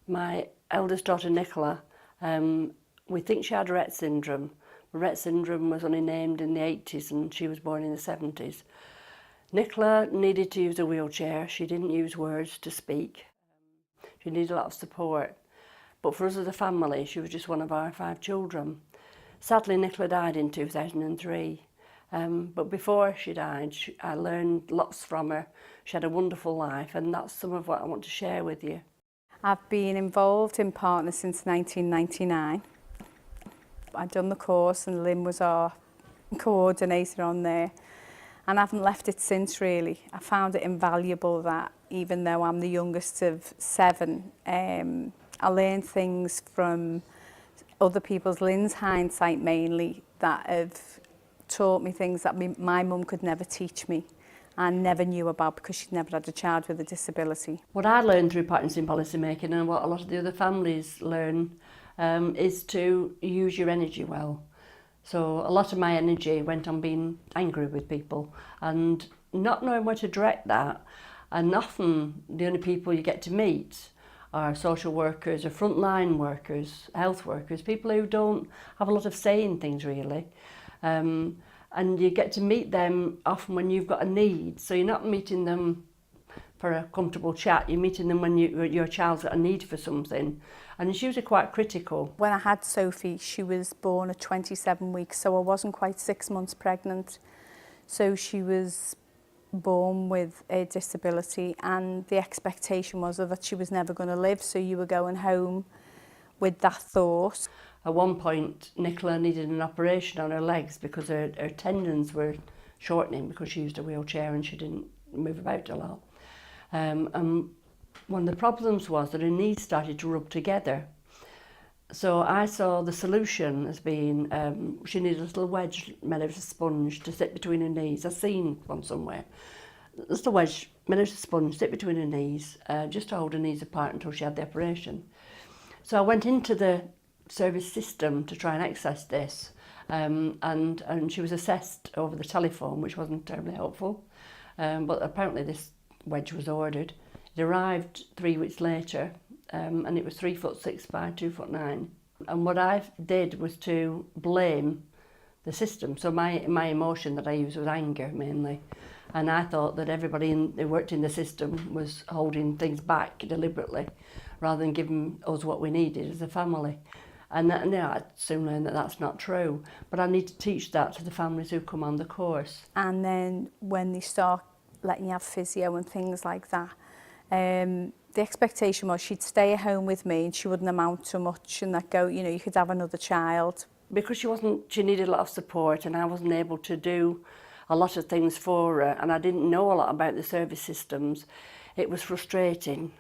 My eldest daughter, Nicola, we think she had Rett syndrome. Rett syndrome was only named in the 80s and she was born in the 70s. Nicola needed to use a wheelchair. She didn't use words to speak. She needed a lot of support. But for us as a family, she was just one of our 5 children. Sadly, Nicola died in 2003. But before she died, I learned lots from her. She had a wonderful life, and that's some of what I want to share with you. I've been involved in Partners since 1999. I'd done the course and Lynne was our coordinator on there, and I haven't left it since really. I found it invaluable that even though I'm the youngest of 7, I learned things from other people's, Lynne's hindsight mainly, that have taught me things that my mum could never teach me and never knew about because she'd never had a child with a disability. What I learned through Partners in Policymaking, and what a lot of the other families learn, is to use your energy well. So a lot of my energy went on being angry with people and not knowing where to direct that. And often the only people you get to meet are social workers or frontline workers, health workers, people who don't have a lot of say in things really. And you get to meet them often when you've got a need. So you're not meeting them for a comfortable chat, you're meeting them when your child's got a need for something. And it's usually quite critical. When I had Sophie, she was born at 27 weeks, so I wasn't quite 6 months pregnant. So she was born with a disability, and the expectation was that she was never going to live, so you were going home with that thought. At one point, Nicola needed an operation on her legs because her tendons were shortening because she used a wheelchair and she didn't move about a lot. And one of the problems was that her knees started to rub together. So I saw the solution as being, she needed a little wedge made of a sponge to sit between her knees. I've seen one somewhere. A little wedge made of a sponge, sit between her knees, just to hold her knees apart until she had the operation. So I went into the service system to try and access this, and she was assessed over the telephone, which wasn't terribly helpful. But apparently this wedge was ordered. It arrived 3 weeks later, and it was 3'6" by 2'9". And what I did was to blame the system. So my emotion that I used was anger mainly. And I thought that everybody who worked in the system was holding things back deliberately rather than giving us what we needed as a family. And I soon learned that that's not true. But I need to teach that to the families who come on the course. And then when they start letting you have physio and things like that, the expectation was she'd stay at home with me and she wouldn't amount to much, and that you could have another child. Because she needed a lot of support, and I wasn't able to do a lot of things for her, and I didn't know a lot about the service systems. It was frustrating.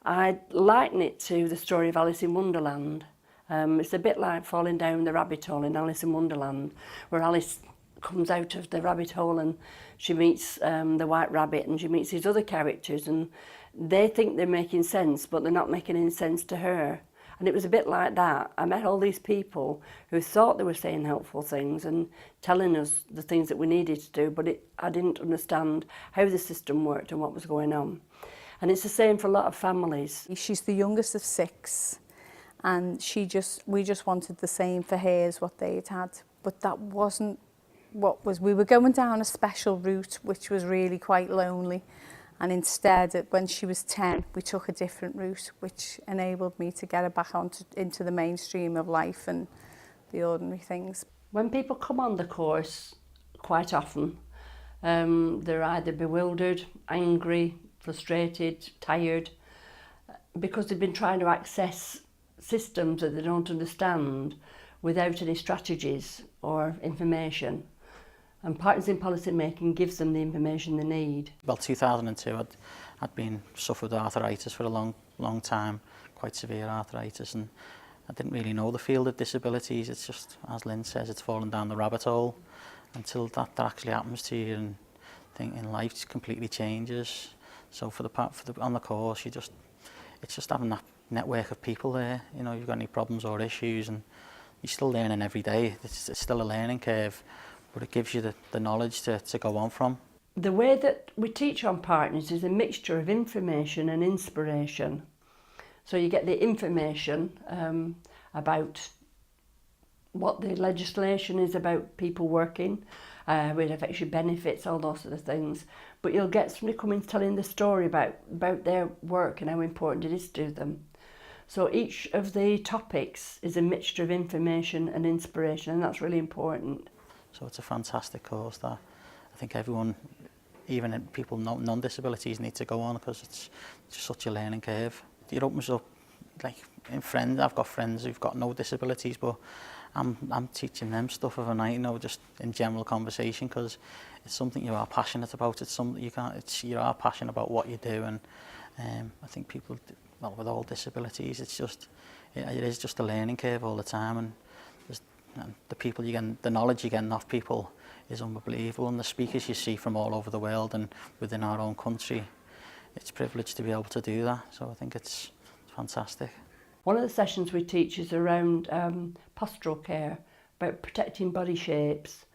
I liken it to the story of Alice in Wonderland. It's a bit like falling down the rabbit hole in Alice in Wonderland, where Alice comes out of the rabbit hole and she meets the White Rabbit, and she meets these other characters, and they think they're making sense, but they're not making any sense to her. And it was a bit like that. I met all these people who thought they were saying helpful things and telling us the things that we needed to do, but I didn't understand how the system worked and what was going on. And it's the same for a lot of families. She's the youngest of 6, and we just wanted the same for her as what they'd had. But that wasn't we were going down a special route, which was really quite lonely. And instead, when she was 10, we took a different route, which enabled me to get her back into the mainstream of life and the ordinary things. When people come on the course, quite often, they're either bewildered, angry, frustrated, tired, because they've been trying to access systems that they don't understand without any strategies or information. And Partners in Policymaking gives them the information they need. Well, 2002, I'd been suffered with arthritis for a long time, quite severe arthritis, and I didn't really know the field of disabilities. It's just, as Lynne says, it's fallen down the rabbit hole until that actually happens to you, and I think in life it completely changes. So on the course, it's just having that network of people there. You know, you've got any problems or issues, and you're still learning every day. It's still a learning curve, but it gives you the knowledge to go on from. The way that we teach on Partners is a mixture of information and inspiration. So you get the information about what the legislation is about people working, where it affects your benefits, all those sort of things. But you'll get somebody coming telling the story about their work and how important it is to them. So each of the topics is a mixture of information and inspiration, and that's really important. So it's a fantastic course that I think everyone, even people non-disabilities, need to go on, because it's just such a learning curve. It opens up, like in friends, I've got friends who've got no disabilities, but I'm teaching them stuff overnight, you know, just in general conversation, because it's something you are passionate about. It's something you are passionate about what you do, and I think people, well, with all disabilities, it is just a learning curve all the time, and the people you get, the knowledge you're getting off people is unbelievable, and the speakers you see from all over the world and within our own country, it's a privilege to be able to do that. So I think it's fantastic. One of the sessions we teach is around postural care, about protecting body shapes.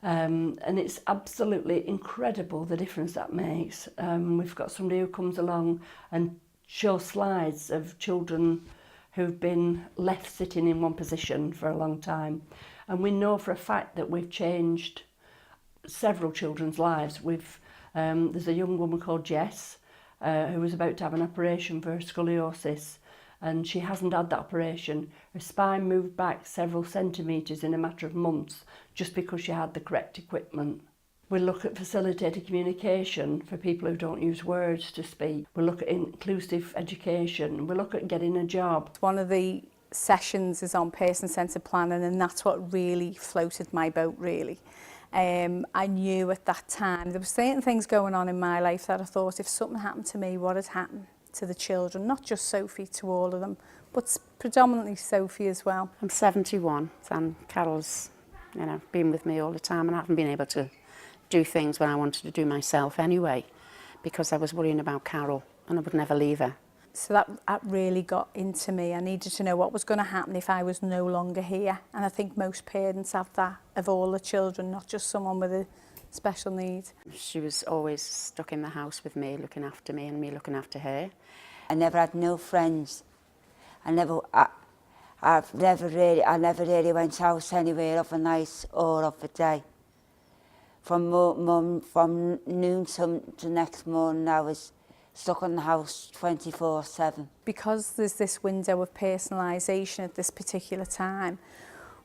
And it's absolutely incredible the difference that makes. We've got somebody who comes along and shows slides of children who've been left sitting in one position for a long time. And we know for a fact that we've changed several children's lives. There's a young woman called Jess who was about to have an operation for scoliosis, and she hasn't had that operation. Her spine moved back several centimetres in a matter of months just because she had the correct equipment. We look at facilitated communication for people who don't use words to speak. We look at inclusive education. We look at getting a job. One of the sessions is on person-centred planning, and that's what really floated my boat, really. I knew at that time there were certain things going on in my life that I thought, if something happened to me, what had happened to the children? Not just Sophie, to all of them, but predominantly Sophie as well. I'm 71 and Carol's, been with me all the time, and I haven't been able to do things when I wanted to do myself anyway, because I was worrying about Carol and I would never leave her. So that really got into me. I needed to know what was going to happen if I was no longer here. And I think most parents have that of all the children, not just someone with a special need. She was always stuck in the house with me, looking after me and me looking after her. I never had no friends. I never really went out anywhere of a night or of a day. From noon to the next morning, I was stuck in the house 24/7. Because there's this window of personalisation at this particular time,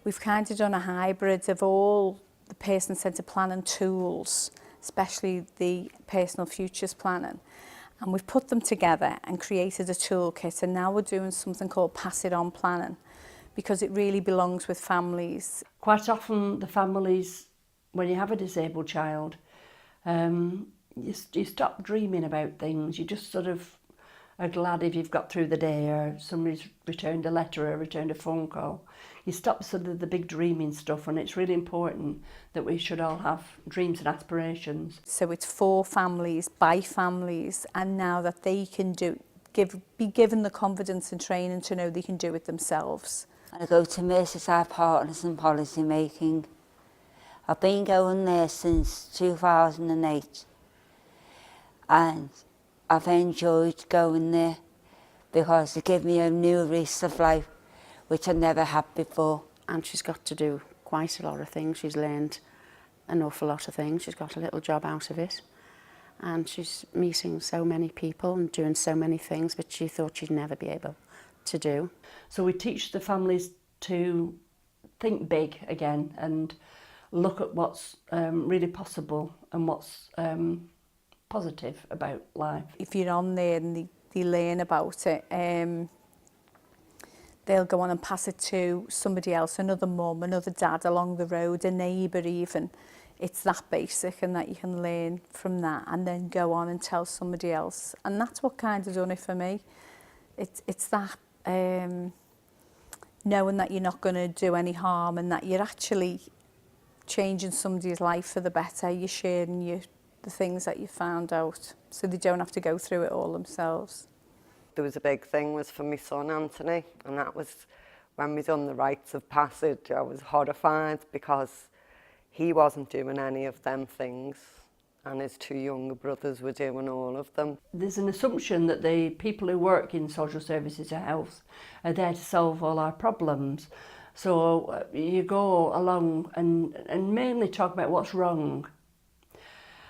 we've kind of done a hybrid of all the person-centred planning tools, especially the personal futures planning, and we've put them together and created a toolkit, and now we're doing something called Pass It On Planning, because it really belongs with families. Quite often the families, when you have a disabled child, you stop dreaming about things. You just sort of are glad if you've got through the day, or somebody's returned a letter or returned a phone call. You stop sort of the big dreaming stuff, and it's really important that we should all have dreams and aspirations. So it's for families, by families, and now that they can be given the confidence and training to know they can do it themselves. I go to Merseyside Partners in Policymaking. I've been going there since 2008. And I've enjoyed going there because it gave me a new lease of life, which I never had before. And she's got to do quite a lot of things. She's learned an awful lot of things. She's got a little job out of it. And she's meeting so many people and doing so many things that she thought she'd never be able to do. So we teach the families to think big again and look at what's really possible and what's positive about life. If you're on there and they learn about it, they'll go on and pass it to somebody else, another mum, another dad along the road, a neighbour even. It's that basic, and that you can learn from that and then go on and tell somebody else. And that's what kind of done it for me. It's that knowing that you're not going to do any harm and that you're actually changing somebody's life for the better. You're sharing the things that you found out, so they don't have to go through it all themselves. There was a big thing was for my son Anthony, and that was when we done the rites of passage. I was horrified because he wasn't doing any of them things, and his 2 younger brothers were doing all of them. There's an assumption that the people who work in social services or health are there to solve all our problems. So you go along and mainly talk about what's wrong.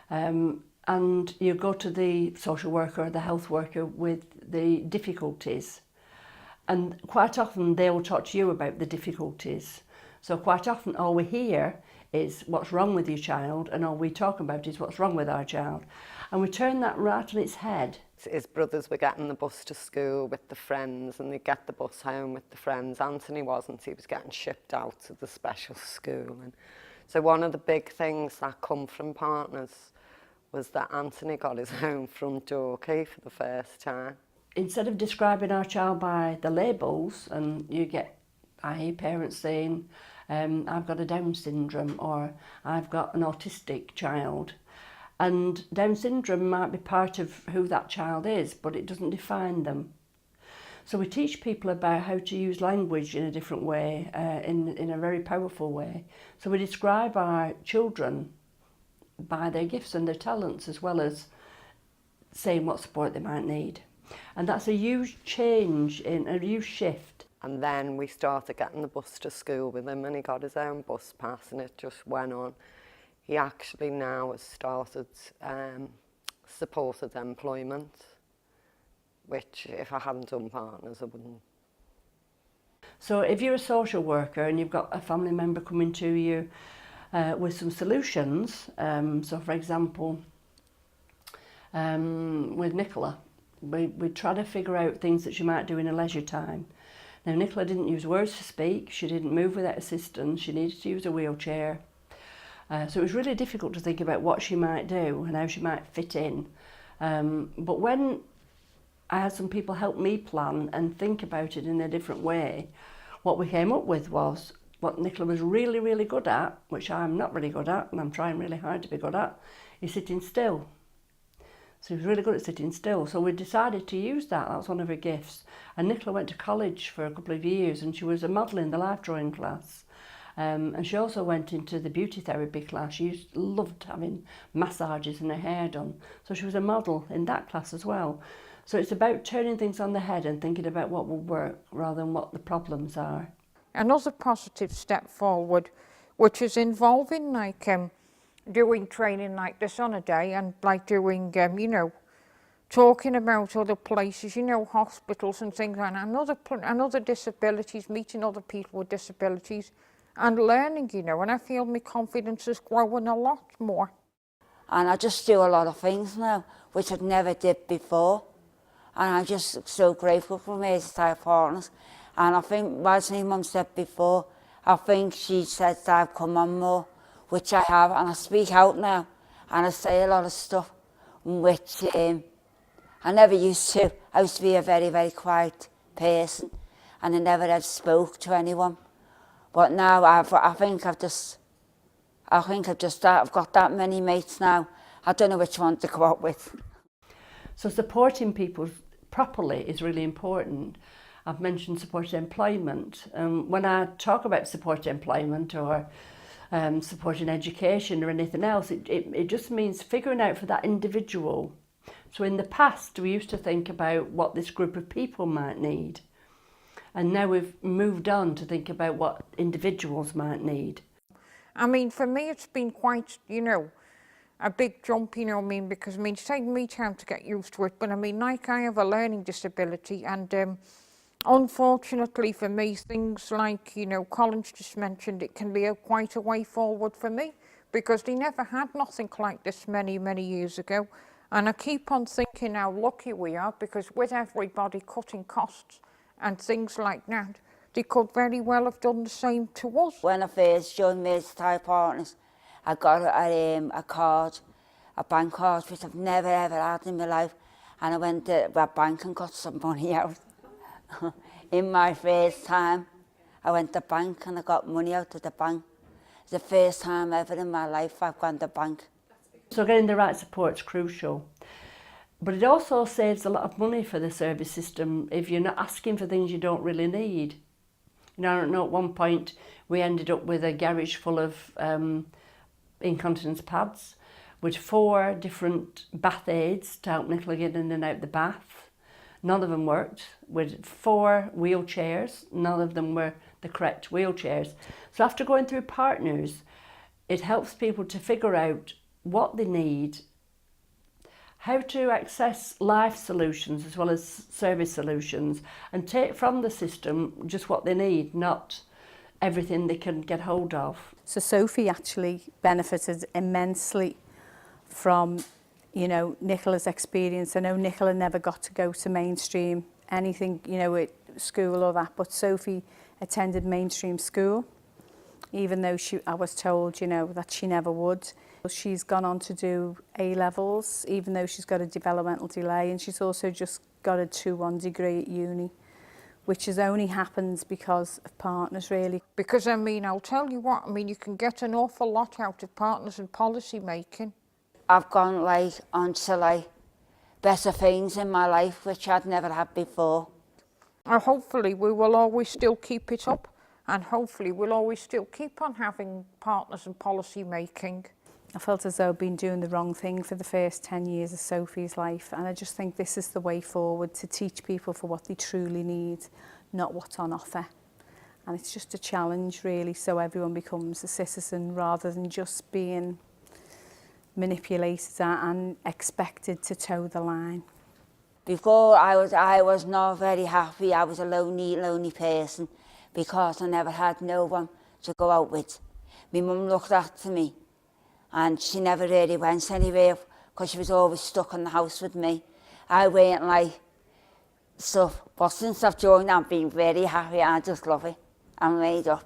And you go to the social worker or the health worker with the difficulties. And quite often they will talk to you about the difficulties. So quite often all we hear is what's wrong with your child, and all we talk about is what's wrong with our child. And we turn that right on its head. His brothers were getting the bus to school with the friends, and they'd get the bus home with the friends. Anthony wasn't, he was getting shipped out to the special school. And so one of the big things that come from partners was that Anthony got his own front door key for the first time. Instead of describing our child by the labels, and I hear parents saying, I've got a Down syndrome, or I've got an autistic child. And Down syndrome might be part of who that child is, but it doesn't define them. So we teach people about how to use language in a different way, in a very powerful way. So we describe our children by their gifts and their talents, as well as saying what support they might need. And that's a huge change, a huge shift. And then we started getting the bus to school with him, and he got his own bus pass, and it just went on. He actually now has started supported employment, which if I hadn't done partners, I wouldn't. So if you're a social worker and you've got a family member coming to you with some solutions, so for example, with Nicola, we try to figure out things that she might do in her leisure time. Now, Nicola didn't use words to speak, she didn't move without assistance, she needed to use a wheelchair. So it was really difficult to think about what she might do and how she might fit in. But when I had some people help me plan and think about it in a different way, what we came up with was what Nicola was really, really good at, which I'm not really good at, and I'm trying really hard to be good at, is sitting still. So she was really good at sitting still. So we decided to use that. That was one of her gifts. And Nicola went to college for a couple of years, and she was a model in the life drawing class. And she also went into the beauty therapy class. She loved having massages and her hair done. So she was a model in that class as well. So it's about turning things on the head and thinking about what will work rather than what the problems are. Another positive step forward, which is involving like doing training like this on a day, and like doing, you know, talking about other places, you know, hospitals and things like that, and other disabilities, meeting other people with disabilities and learning, you know, and I feel my confidence is growing a lot more. And I just do a lot of things now, which I never did before. And I'm just so grateful for my type partners. And I think, as my mum said before, I think she said that I've come on more, which I have, and I speak out now, and I say a lot of stuff, which I never used to. I used to be a very, very quiet person, and I never had spoke to anyone. But now I've got that many mates now. I don't know which one to go out with. So supporting people properly is really important. I've mentioned supported employment. When I talk about supported employment or supporting education or anything else, it just means figuring out for that individual. So in the past, we used to think about what this group of people might need. And now we've moved on to think about what individuals might need. I mean, for me, it's been quite, you know, a big jump, you know what I mean, because I mean, it's taken me time to get used to it, but I mean, like I have a learning disability, and unfortunately for me, things like, you know, Colin's just mentioned, it can be quite a way forward for me, because they never had nothing like this many, many years ago. And I keep on thinking how lucky we are, because with everybody cutting costs and things like that, they could very well have done the same to us. When I first joined Mates Type Partners, I got a card, a bank card, which I've never ever had in my life. And I went to a bank and got some money out. In my first time, I went to the bank and I got money out of the bank. It's the first time ever in my life I've gone to the bank. So getting the right support is crucial. But it also saves a lot of money for the service system if you're not asking for things you don't really need. You know, I don't know, at one point we ended up with a garage full of incontinence pads. with 4 different bath aids to help Nicola get in and out the bath. None of them worked. With 4 wheelchairs, none of them were the correct wheelchairs. So after going through partners, it helps people to figure out what they need, how to access life solutions as well as service solutions, and take from the system just what they need, not everything they can get hold of. So Sophie actually benefited immensely from, you know, Nicola's experience. I know Nicola never got to go to mainstream anything, you know, at school or that, but Sophie attended mainstream school, even though I was told, you know, that she never would. She's gone on to do A-levels, even though she's got a developmental delay, and she's also just got a 2-1 degree at uni, which has only happened because of partners, really. Because, I mean, I'll tell you what, I mean, you can get an awful lot out of partners and policy making. I've gone like onto like better things in my life which I'd never had before. And hopefully we will always still keep it up, and hopefully we'll always still keep on having partners and policy making. I felt as though I'd been doing the wrong thing for the first 10 years of Sophie's life, and I just think this is the way forward, to teach people for what they truly need, not what's on offer. And it's just a challenge, really, so everyone becomes a citizen rather than just being manipulated and expected to toe the line. Before I was not very happy. I was a lonely person because I never had no one to go out with. My mum looked after me, and she never really went anywhere because she was always stuck in the house with me. I weren't like stuff, but since I've joined, I've been very happy. I just love it. I'm made up.